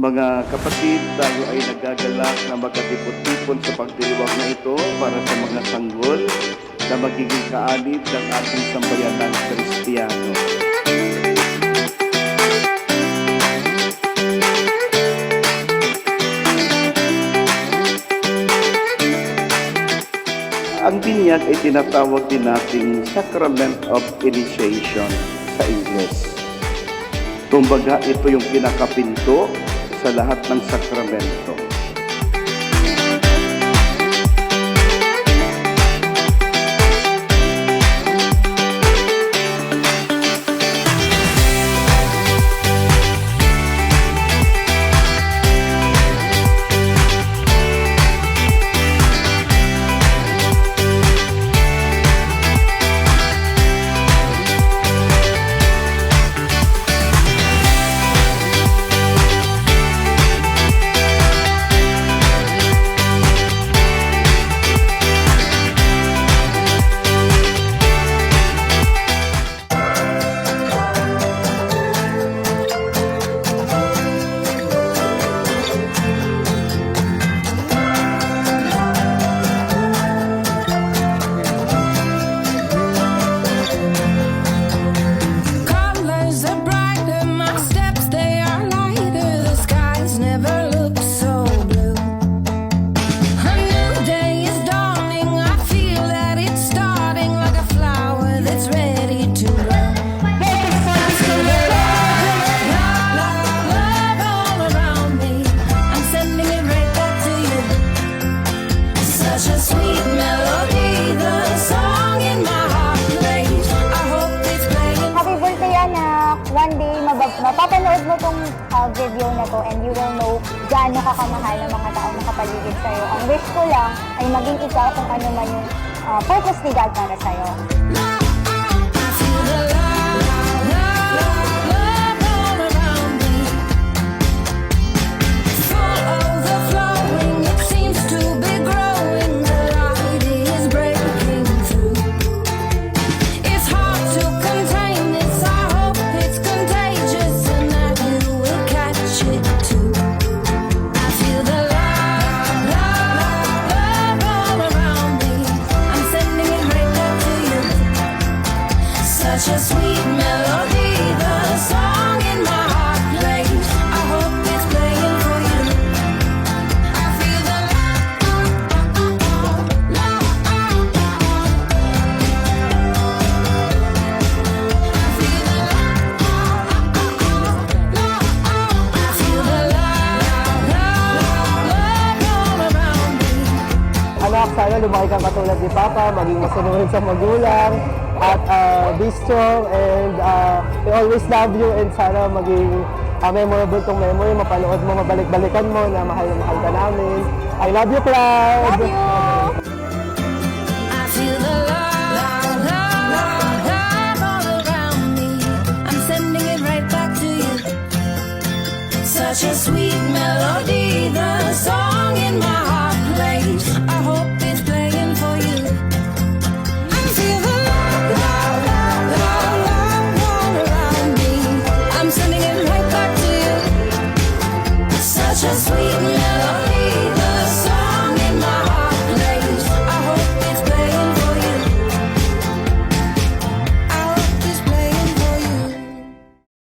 Mga kapatid, tayo ay nagagalak na magkatipon-tipon sa pagdiriwang na ito para sa mga sanggol na magiging kaanib ng ating sambayanang Kristiyano. Ang binyag ay tinatawag din nating Sacrament of Initiation sa Ingles. Kumbaga, ito yung pinakapinto sa lahat ng sakramento. One day, mapapanood mo tong video na to and you will know gaano ka kamahal ng mga taong nakapaligid sa'yo. Ang wish ko lang ay maging ikaw kung ano man yung purpose ni God para sa'yo. Such a sweet melody, the song in my heart plays. I hope it's playing for you. I feel the love. I feel the love all around me. Anak, sana lumaki kang katulad ni Papa, maging masunod sa magulang, at be strong, and we always love you, and sana maging memorable tong memory, mapanood mo, mabalik-balikan mo na mahal na mahal ka namin. I love you, Cloud! Love you! I feel the love all around me. I'm sending it right back to you. Such a sweet